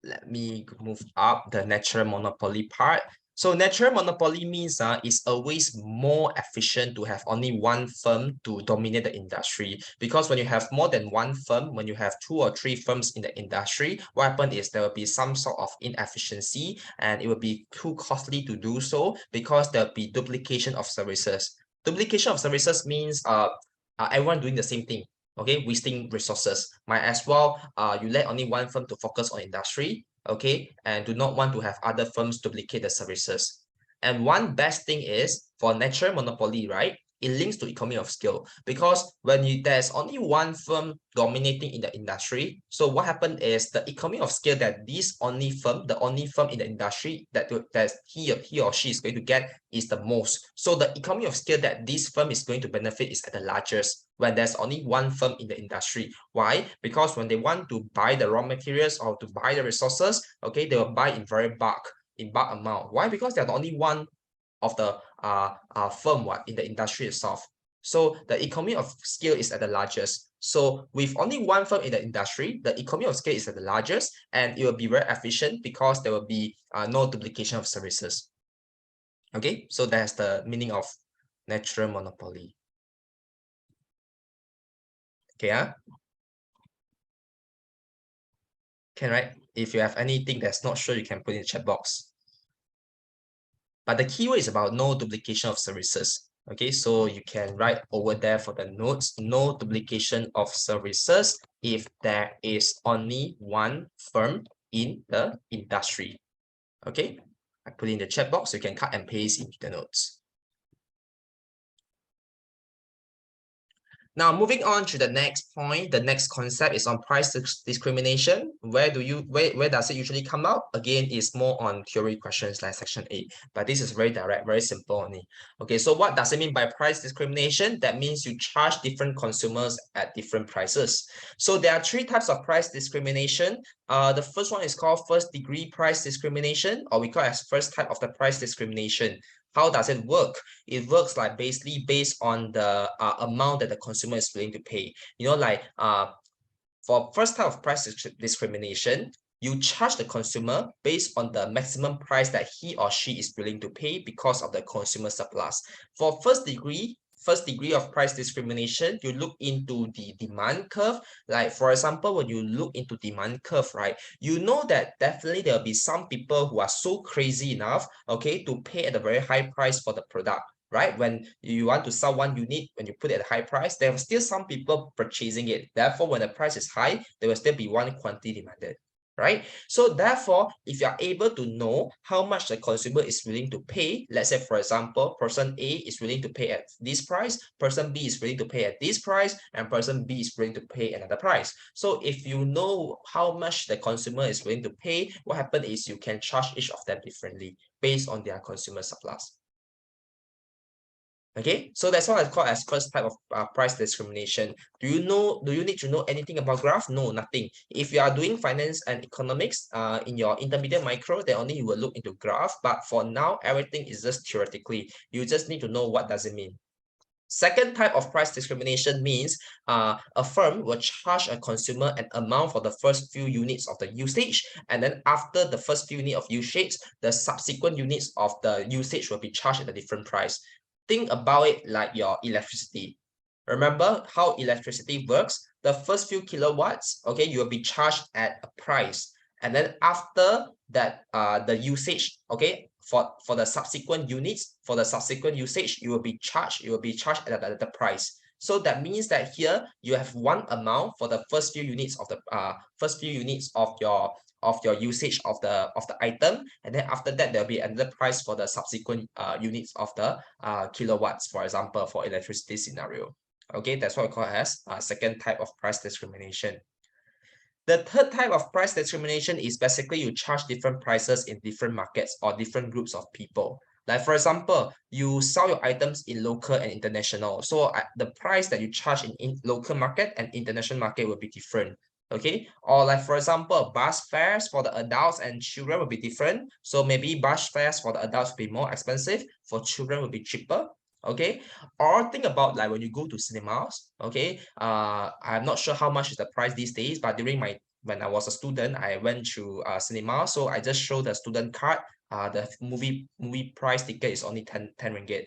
Let me move up the natural monopoly part. So natural monopoly means it's always more efficient to have only one firm to dominate the industry. Because when you have more than one firm, when you have 2 or 3 firms in the industry, what happens is there will be some sort of inefficiency and it will be too costly to do so because there'll be duplication of services. Duplication of services means everyone doing the same thing. Okay, wasting resources. Might as well you let only one firm to focus on industry, okay, and do not want to have other firms duplicate the services. And one best thing is for natural monopoly, right? It links to economy of scale because when there's only one firm dominating in the industry, so what happened is the economy of scale that this only firm, the only firm in the industry that he or she is going to get is the most. So the economy of scale that this firm is going to benefit is at the largest when there's only one firm in the industry. Why? Because when they want to buy the raw materials or to buy the resources, okay, they will buy in bulk amount. Why? Because they're the only one of the firm in the industry itself. So the economy of scale is at the largest. So with only one firm in the industry, the economy of scale is at the largest and it will be very efficient because there will be no duplication of services. Okay, so that's the meaning of natural monopoly. Okay, can, right? If you have anything that's not sure, you can put in the chat box. But the keyword is about no duplication of services. Okay, so you can write over there for the notes, no duplication of services if there is only one firm in the industry. Okay, I put in the chat box, so you can cut and paste into the notes. Now, moving on to the next point, the next concept is on price discrimination. Where does it usually come out? Again, it's more on theory questions like section 8, but this is very direct, very simple only. Okay, so what does it mean by price discrimination? That means you charge different consumers at different prices. So there are three types of price discrimination. The first one is called first degree price discrimination, or we call it as first type of the price discrimination. How does it work? It works like basically based on the amount that the consumer is willing to pay. You know, like for first type of price discrimination, you charge the consumer based on the maximum price that he or she is willing to pay because of the consumer surplus. For first degree of price discrimination, you look into the demand curve. Like for example, when you look into demand curve, right, you know that definitely there'll be some people who are so crazy enough, okay, to pay at a very high price for the product. Right, when you want to sell one unit, when you put it at a high price, there will still some people purchasing it. Therefore, when the price is high, there will still be one quantity demanded. Right, so therefore, if you are able to know how much the consumer is willing to pay, let's say for example, person A is willing to pay at this price, person B is willing to pay at this price, and person B is willing to pay another price. So if you know how much the consumer is willing to pay, what happens is you can charge each of them differently based on their consumer surplus. Okay, so that's what I call as first type of price discrimination. Do you need to know anything about graph? No, nothing. If you are doing finance and economics in your intermediate micro, then only you will look into graph. But for now, everything is just theoretically. You just need to know what does it mean. Second type of price discrimination means a firm will charge a consumer an amount for the first few units of the usage, and then after the first few units of usage, the subsequent units of the usage will be charged at a different price. Think about it like your electricity. Remember how electricity works? The first few kilowatts, okay, you will be charged at a price. And then after that, the usage, okay, for the subsequent units, for the subsequent usage, you will be charged at the price. So that means that here you have one amount for the first few units of the usage of the item, and then after that there'll be another price for the subsequent units of the kilowatts, for example, for electricity scenario. Okay, that's what we call as second type of price discrimination. The third type of price discrimination is basically you charge different prices in different markets or different groups of people. Like for example, you sell your items in local and international. So the price that you charge in local market and international market will be different. Okay, or like for example, bus fares for the adults and children will be different. So maybe bus fares for the adults will be more expensive, for children will be cheaper. Okay, or think about like when you go to cinemas. Okay, I'm not sure how much is the price these days, but when I was a student, I went to cinema, so I just show the student card. The movie price ticket is only 10 ringgit,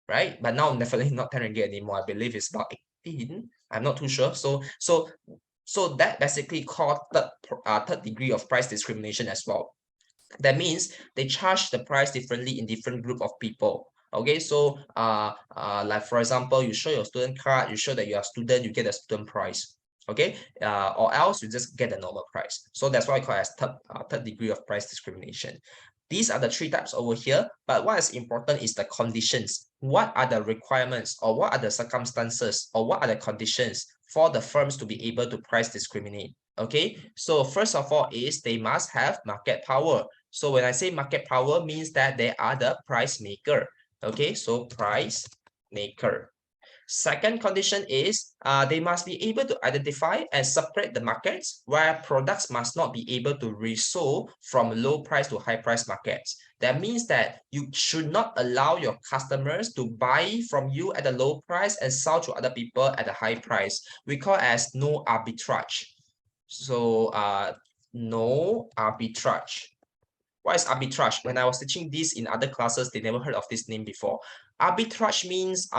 right? But now definitely not 10 ringgit anymore. I believe it's about 18. I'm not too sure. So that basically called third degree of price discrimination as well. That means they charge the price differently in different group of people. Okay, so like for example, you show your student card, you show that you're a student, you get a student price. Okay, or else you just get a normal price. So that's why I call it as third degree of price discrimination. These are the three types over here, but what is important is the conditions. What are the requirements, or what are the circumstances, or what are the conditions for the firms to be able to price discriminate? Okay, so first of all is they must have market power. So when I say market power, means that they are the price maker. Okay, so price maker. Second condition is they must be able to identify and separate the markets where products must not be able to resold from low price to high price markets. That means that you should not allow your customers to buy from you at a low price and sell to other people at a high price. We call it as no arbitrage. So no arbitrage. What is arbitrage? When I was teaching this in other classes, they never heard of this name before. Arbitrage means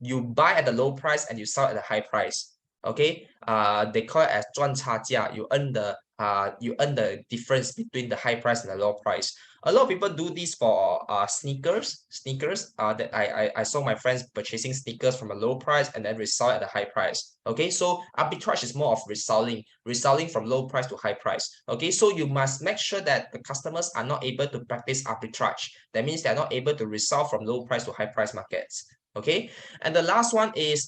you buy at the low price and you sell at the high price. Okay, they call it as 赚差价. You earn the difference between the high price and the low price. A lot of people do this for sneakers. That I saw my friends purchasing sneakers from a low price and then resell at a high price. Okay, so arbitrage is more of reselling from low price to high price. Okay, so you must make sure that the customers are not able to practice arbitrage. That means they're not able to resell from low price to high price markets. Okay, and the last one is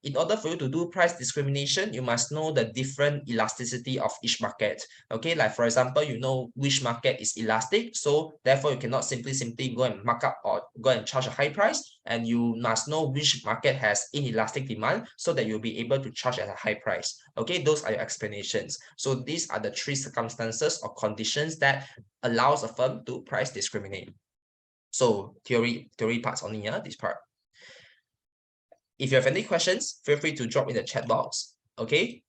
in order for you to do price discrimination, you must know the different elasticity of each market. Okay, like for example, you know which market is elastic, so therefore you cannot simply go and mark up or go and charge a high price, and you must know which market has inelastic demand so that you'll be able to charge at a high price. Okay, those are your explanations. So these are the three circumstances or conditions that allows a firm to price discriminate. So theory parts only, yeah, this part. If you have any questions, feel free to drop in the chat box, okay?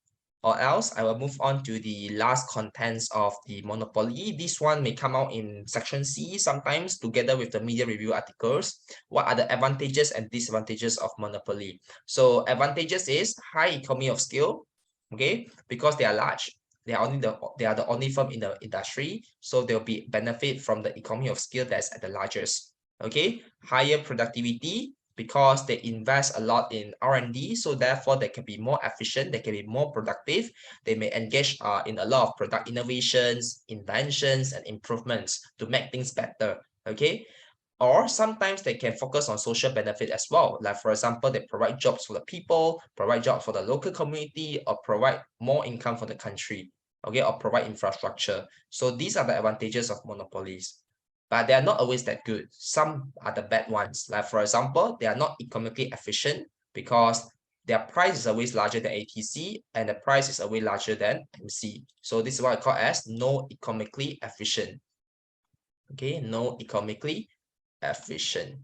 Or else I will move on to the last contents of the monopoly. This one may come out in section C sometimes together with the media review articles. What are the advantages and disadvantages of monopoly? So advantages is high economy of scale, okay? Because they are large, they are the only firm in the industry, so there'll be benefit from the economy of scale that's at the largest. Okay, higher productivity, because they invest a lot in R&D, so therefore they can be more efficient, they can be more productive. They may engage in a lot of product innovations, inventions, and improvements to make things better. Okay, or sometimes they can focus on social benefit as well. Like for example, they provide jobs for the people, provide jobs for the local community, or provide more income for the country. Okay, or provide infrastructure. So these are the advantages of monopolies, but they are not always that good. Some are the bad ones. Like for example, they are not economically efficient because their price is always larger than ATC and the price is always larger than MC. So this is what I call as no economically efficient. Okay, no economically efficient.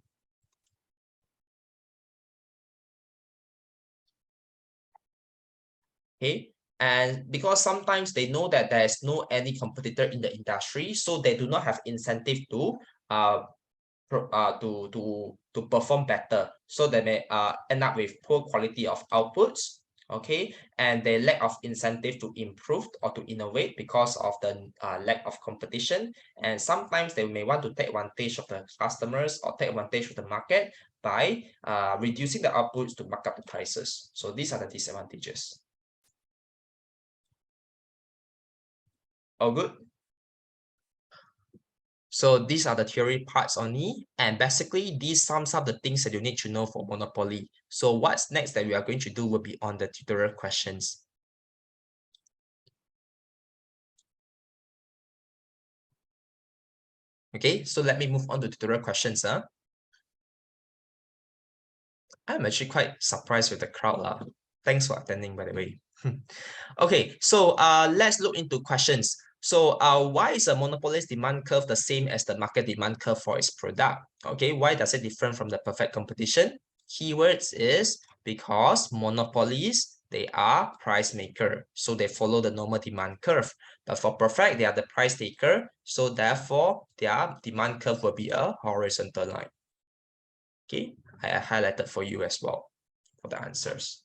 Okay, and because sometimes they know that there is no any competitor in the industry, so they do not have incentive to to perform better, so they may end up with poor quality of outputs. Okay, and they lack of incentive to improve or to innovate because of the lack of competition, and sometimes they may want to take advantage of the customers or take advantage of the market by reducing the outputs to mark up the prices. So these are the disadvantages. All good. So these are the theory parts only, and basically these sums up the things that you need to know for monopoly. So what's next that we are going to do will be on the tutorial questions. Okay, so let me move on to tutorial questions. I'm actually quite surprised with the crowd. Thanks for attending, by the way. Okay, so let's look into questions. So why is a monopoly's demand curve the same as the market demand curve for its product? Okay, why does it differ from the perfect competition? Keywords is because monopolies, they are price maker, so they follow the normal demand curve. But for perfect, they are the price taker, so therefore their demand curve will be a horizontal line. Okay, I highlighted for you as well for the answers.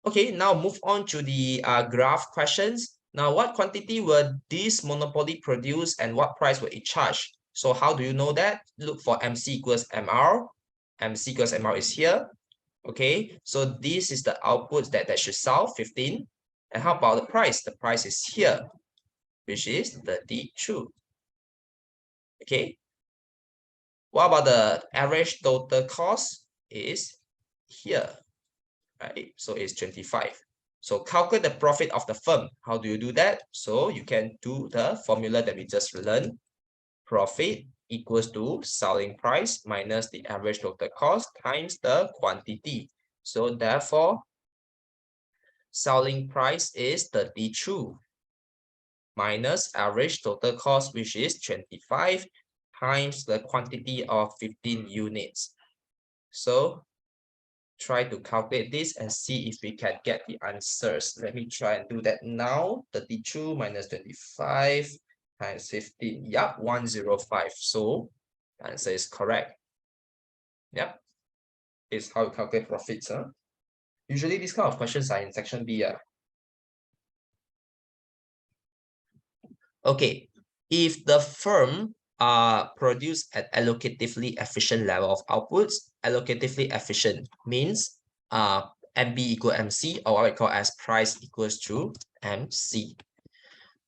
Okay, now move on to the graph questions. Now, what quantity will this monopoly produce and what price will it charge? So how do you know that? Look for MC equals MR. MC equals MR is here. Okay, so this is the output that should sell, 15. And how about the price? The price is here, which is 32. Okay. What about the average total cost? Is here, right? So it's 25. So calculate the profit of the firm. How do you do that? So you can do the formula that we just learned. Profit equals to selling price minus the average total cost times the quantity. So therefore, selling price is 32 minus average total cost, which is 25, times the quantity of 15 units. So try to calculate this and see if we can get the answers. Let me try and do that now. 32 minus 25 times 15. Yep, 105. So the answer is correct. Yep, it's how you calculate profits. Usually these kind of questions are in section B. Okay, if the firm produce at allocatively efficient level of outputs, allocatively efficient means MB equal MC, or what we call as price equals to MC.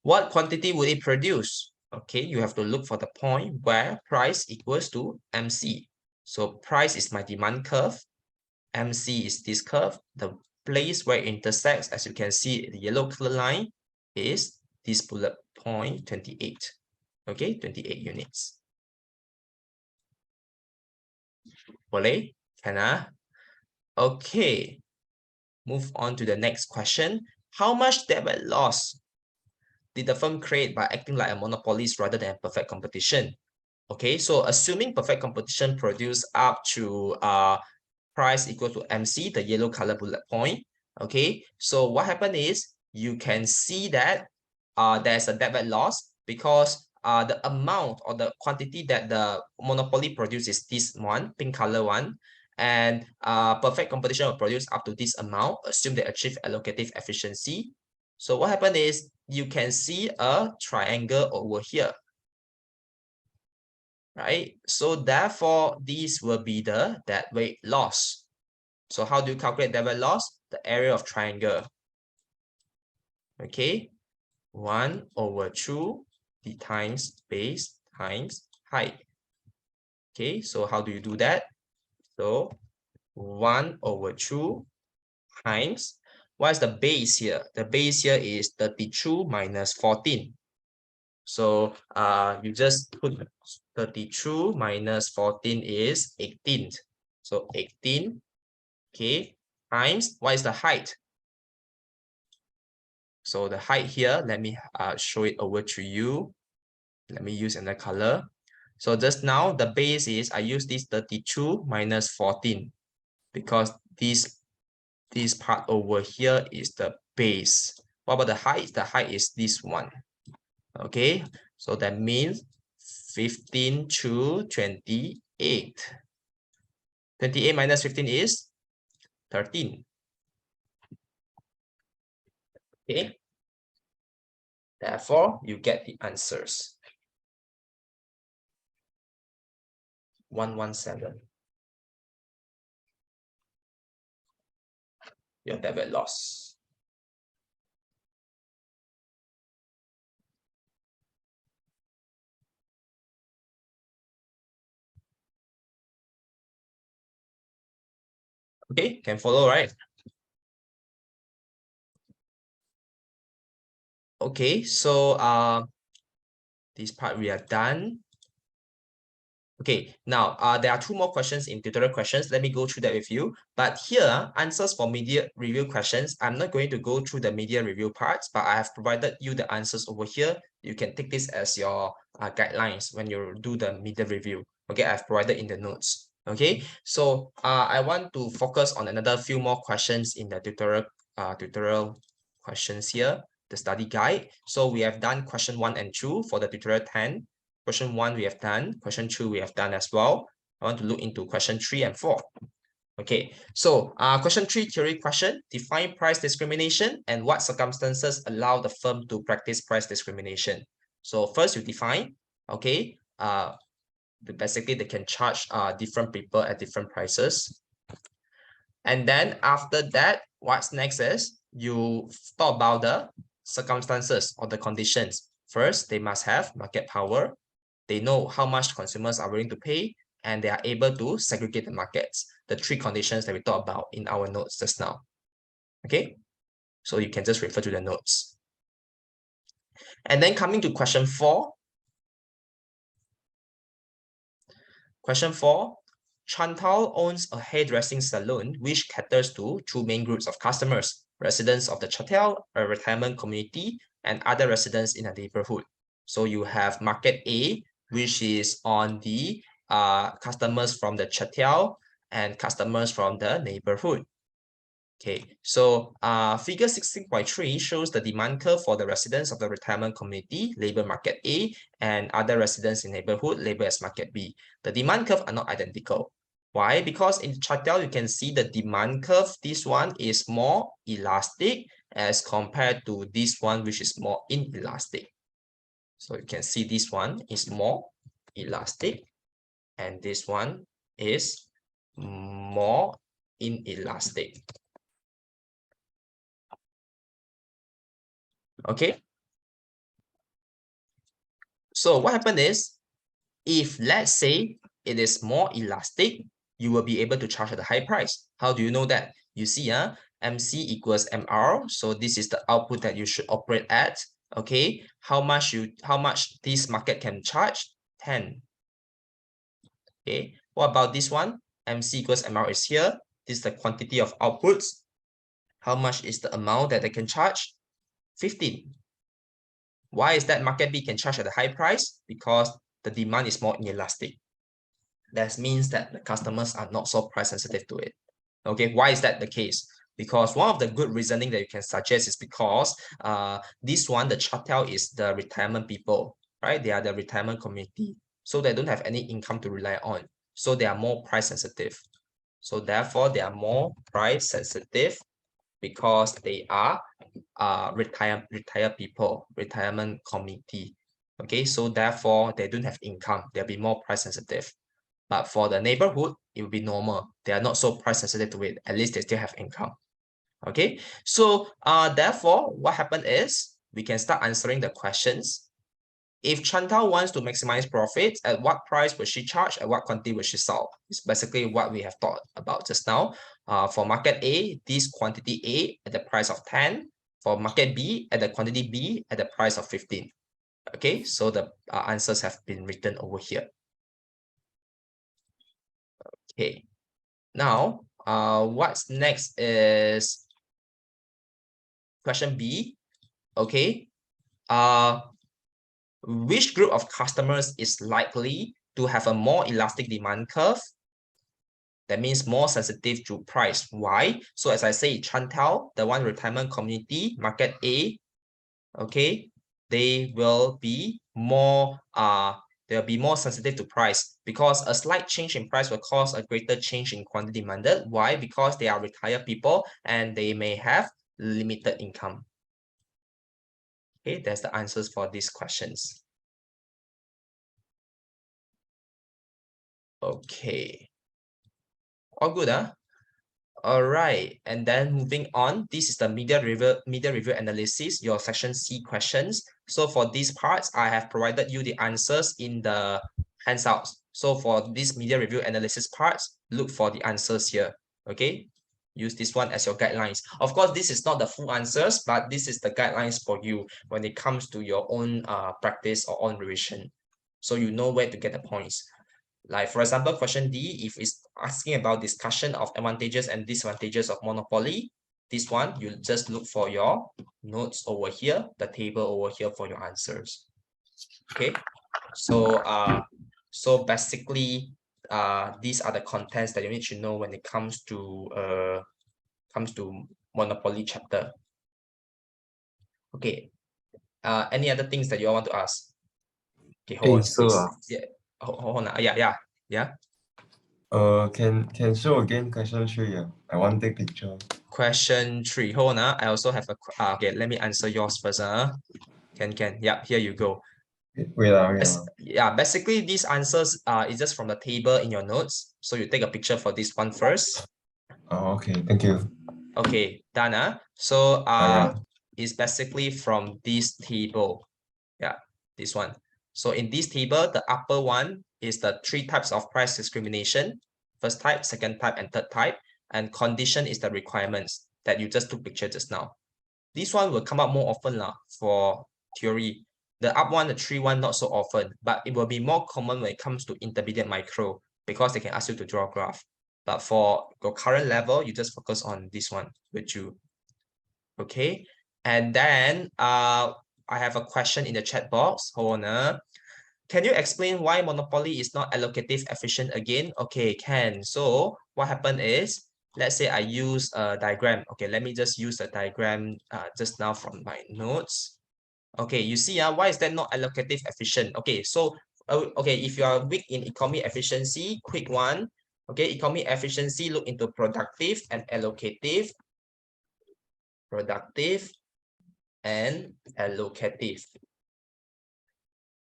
What quantity would it produce? Okay, you have to look for the point where price equals to MC. So price is my demand curve. MC is this curve. The place where it intersects, as you can see, the yellow color line is this bullet point 28. Okay, 28 units. Boleh? Can? Okay, move on to the next question. How much debit loss did the firm create by acting like a monopolist rather than perfect competition? Okay, so assuming perfect competition produce up to price equal to MC, the yellow color bullet point. Okay, so what happened is you can see that there's a debit loss because the amount or the quantity that the monopoly produces is this one, pink color one, and perfect competition will produce up to this amount, assume they achieve allocative efficiency. So what happened is you can see a triangle over here, right? So therefore, this will be the dead weight loss. So how do you calculate dead weight loss? The area of triangle. Okay, 1/2 the times base times height. Okay, so how do you do that? So 1/2 times, what is the base here? The base here is 32 minus 14. So you just put 32 minus 14 is 18. So 18, okay, times, what is the height? So the height here, let me show it over to you. Let me use another color. So just now, the base is, I use this 32 minus 14 because this part over here is the base. What about the height? The height is this one. Okay, so that means 15 to 28. 28 minus 15 is 13. Okay, therefore you get the answers. 117. Your debit loss. Okay, can follow, right? Okay, so this part we are done. Okay, now there are two more questions in tutorial questions. Let me go through that with you. But here, answers for media review questions. I'm not going to go through the media review parts, but I have provided you the answers over here. You can take this as your guidelines when you do the media review. Okay, I've provided in the notes. Okay, so I want to focus on another few more questions in the tutorial questions here, the study guide. So we have done question 1 and 2 for the tutorial 10. Question 1 we have done. Question 2 we have done as well. I want to look into question 3 and 4. Okay, so question 3 theory question. Define price discrimination and what circumstances allow the firm to practice price discrimination. So first you define, okay, basically they can charge different people at different prices. And then after that, what's next is you talk about the circumstances or the conditions. First, they must have market power. They know how much consumers are willing to pay, and they are able to segregate the markets. The three conditions that we talked about in our notes just now. Okay, so you can just refer to the notes. And then coming to question 4. Question 4. Chantal owns a hairdressing salon which caters to two main groups of customers: residents of the Chatel, a retirement community, and other residents in the neighborhood. So you have market A, which is on the customers from the Chatel and customers from the neighborhood. Okay, so figure 16.3 shows the demand curve for the residents of the retirement community, labeled market A, and other residents in neighborhood, labeled as market B. The demand curve are not identical. Why? Because in Chatel, you can see the demand curve, this one is more elastic as compared to this one, which is more inelastic. So you can see this one is more elastic, and this one is more inelastic. Okay, So what happened is, if let's say it is more elastic, you will be able to charge at a high price. How do you know that? You see, MC equals MR. So this is the output that you should operate at. Okay, how much this market can charge? 10. Okay, what about this one? MC equals MR is here. This is the quantity of outputs. How much is the amount that they can charge? 15. Why is that market B can charge at a high price? Because the demand is more inelastic. That means that the customers are not so price sensitive to it. Okay, why is that the case? Because one of the good reasoning that you can suggest is because this one, the chattel, is the retirement people, right? They are the retirement community. So they don't have any income to rely on. So they are more price sensitive. So therefore, they are more price sensitive because they are retired people, retirement community. Okay, so therefore, they don't have income. They'll be more price sensitive. But for the neighborhood, it will be normal. They are not so price sensitive to it. At least they still have income. Okay, so therefore, what happened is we can start answering the questions. If Chantal wants to maximize profits, at what price will she charge? At what quantity will she sell? It's basically what we have thought about just now. For market A, this quantity A at the price of 10. For market B, at the quantity B at the price of 15. Okay, so the answers have been written over here. Okay, now what's next is question B. Okay, which group of customers is likely to have a more elastic demand curve? That means more sensitive to price. Why? So as I say, Chantal, the one retirement community, market A, okay, they will be more they'll be more sensitive to price because a slight change in price will cause a greater change in quantity demanded. Why? Because they are retired people and they may have limited income. Okay, that's the answers for these questions. Okay. All good, huh? All right, and then moving on, this is the media review analysis, your section C questions. So for these parts, I have provided you the answers in the handouts. So for this media review analysis parts, look for the answers here. Okay, use this one as your guidelines. Of course, this is not the full answers, but this is the guidelines for you when it comes to your own practice or own revision. So you know where to get the points. Like for example, question D, if it's asking about discussion of advantages and disadvantages of monopoly, this one, you just look for your notes over here, the table over here for your answers. Okay, so basically, these are the contents that you need to know when it comes to monopoly chapter. Okay, any other things that you want to ask? Okay, hold on, please. Yeah, hold on. Yeah. Can show again question 3. I want to take picture. Question 3. Hold on. I also have a okay. Let me answer yours first. Can. Yeah, here you go. Wait. Yeah, basically these answers is just from the table in your notes. So you take a picture for this one first. Oh, okay. Thank you. Okay, done. So yeah. it's basically from this table. Yeah, this one. So in this table, the upper one is the 3 types of price discrimination. First type, second type, and third type. And condition is the requirements that you just took picture just now. This one will come up more often for theory. The up one, the 3 one, not so often, but it will be more common when it comes to intermediate micro because they can ask you to draw a graph. But for your current level, you just focus on this one with you. Okay, and then I have a question in the chat box. Hold on. Can you explain why monopoly is not allocative efficient again? Okay, can. So what happened is, let's say I use a diagram. Okay, let me just use a diagram just now from my notes. Okay, you see, why is that not allocative efficient? Okay, so okay, if you are weak in economy efficiency, quick one. Okay, economy efficiency, look into productive and allocative. Productive and allocative.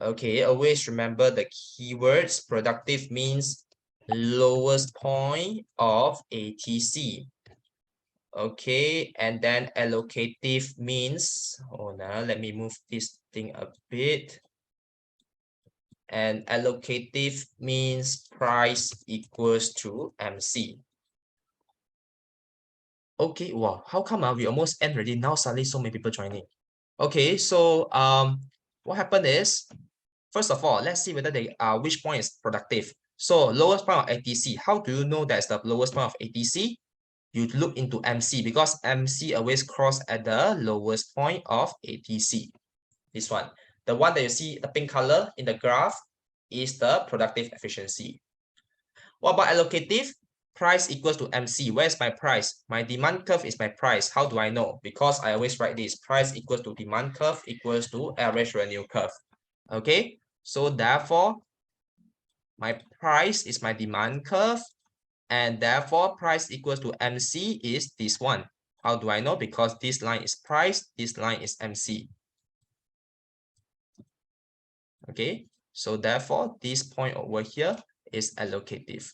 Okay, always remember the keywords. Productive means lowest point of ATC. Okay, and then allocative means, oh no, let me move this thing a bit. and allocative means price equals to MC. Okay, wow, how come we almost end already? Now suddenly so many people joining. Okay, so what happened is, first of all, let's see whether they which point is productive. So lowest point of ATC. How do you know that's the lowest point of ATC? You look into MC because MC always cross at the lowest point of ATC. This one, the one that you see the pink color in the graph is the productive efficiency. What about allocative? Price equals to MC. Where's my price? My demand curve is my price. How do I know? Because I always write this. Price equals to demand curve equals to average revenue curve. Okay, so therefore, my price is my demand curve, and therefore price equals to MC is this one. How do I know? Because this line is price, this line is MC. Okay, so therefore this point over here is allocative.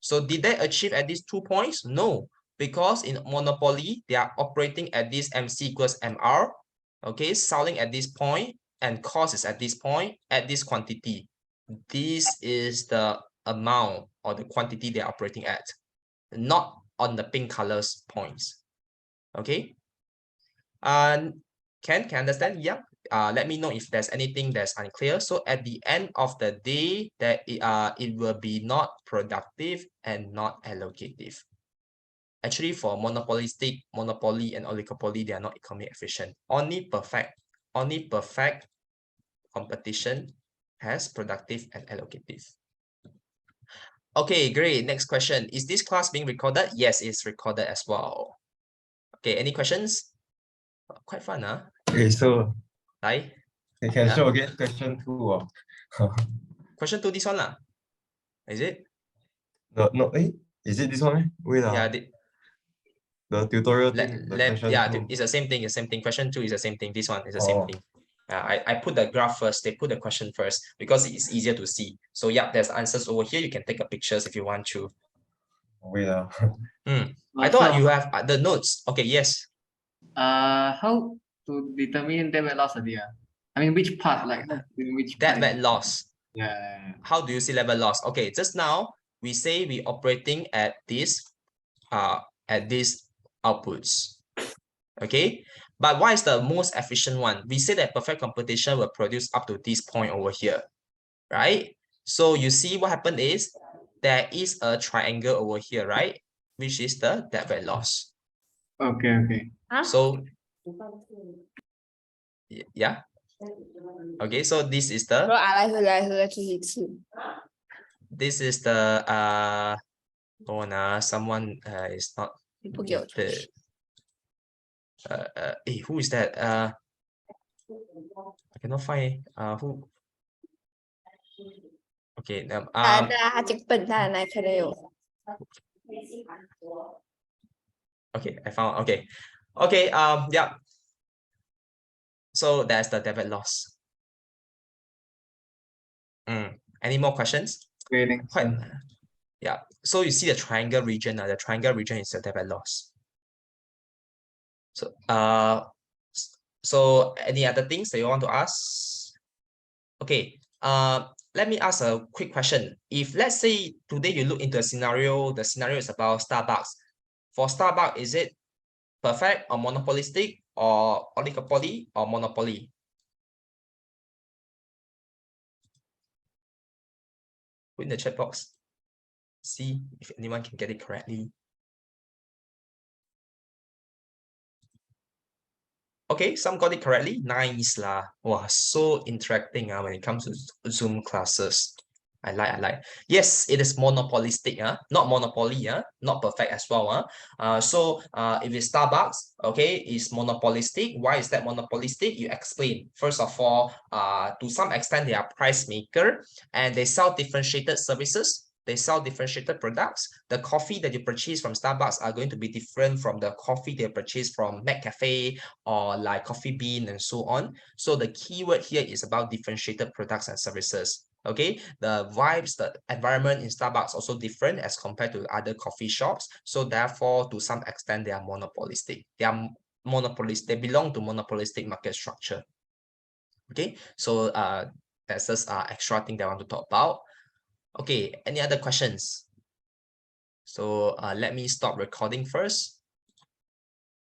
So did they achieve at these 2 points? No, because in monopoly, they are operating at this MC equals MR, okay, selling at this point, and cost is at this point, at this quantity. This is the amount or the quantity they are operating at, not on the pink colors points. Okay. And can understand? Yeah. Let me know if there's anything that's unclear. So at the end of the day, that it will be not productive and not allocative. Actually, for monopolistic, monopoly and oligopoly, they are not economic efficient. Only perfect competition has productive and allocative. Okay, great. Next question. Is this class being recorded? Yes, it's recorded as well. Okay, any questions? Quite fun, huh? Okay, so Like, you can yeah? show again question 2. Question 2, this one lah. Is it? No, is it this one? Wait, Yeah, the tutorial thing, the question 2. it's the same thing, Question 2 is the same thing. This one is the same Oh, thing. I put the graph first, they put the question first because it's easier to see. So yeah, there's answers over here. You can take a pictures if you want to. wait. I thought you have the notes. Okay, yes. How to determine debit loss idea? I mean, which part, like which part? That loss. Yeah. How do you see level loss? Okay, just now we say we operating at these outputs. Okay, but what is the most efficient one? We say that perfect competition will produce up to this point over here, right? So you see what happened is there is a triangle over here, right? Which is the debit loss. Okay. So yeah. Okay, so this is the someone is not muted. Who is that? I cannot find who. Okay, okay, I found. Okay, yeah. So that's the debit loss. Any more questions? Yeah. So you see the triangle region. The triangle region is the debit loss. So so any other things that you want to ask? Okay. Let me ask a quick question. If let's say today you look into a scenario, the scenario is about Starbucks. For Starbucks, is it perfect or monopolistic or oligopoly or monopoly? Put in the chat box. See if anyone can get it correctly. Okay, some got it correctly. Nice lah. Wow, so interacting when it comes to Zoom classes. I like. Yes, it is monopolistic, not monopoly, not perfect as well. So if it's Starbucks, okay, it's monopolistic. Why is that monopolistic? You explain. First of all, to some extent, they are price maker and they sell differentiated services. They sell differentiated products. The coffee that you purchase from Starbucks are going to be different from the coffee they purchase from McCafe or like Coffee Bean and so on. So the keyword here is about differentiated products and services. Okay, the vibes, the environment in Starbucks also different as compared to other coffee shops. So therefore, to some extent, they are monopolistic. They belong to monopolistic market structure. Okay, so That's just extra thing that I want to talk about. Okay, any other questions? So let me stop recording first.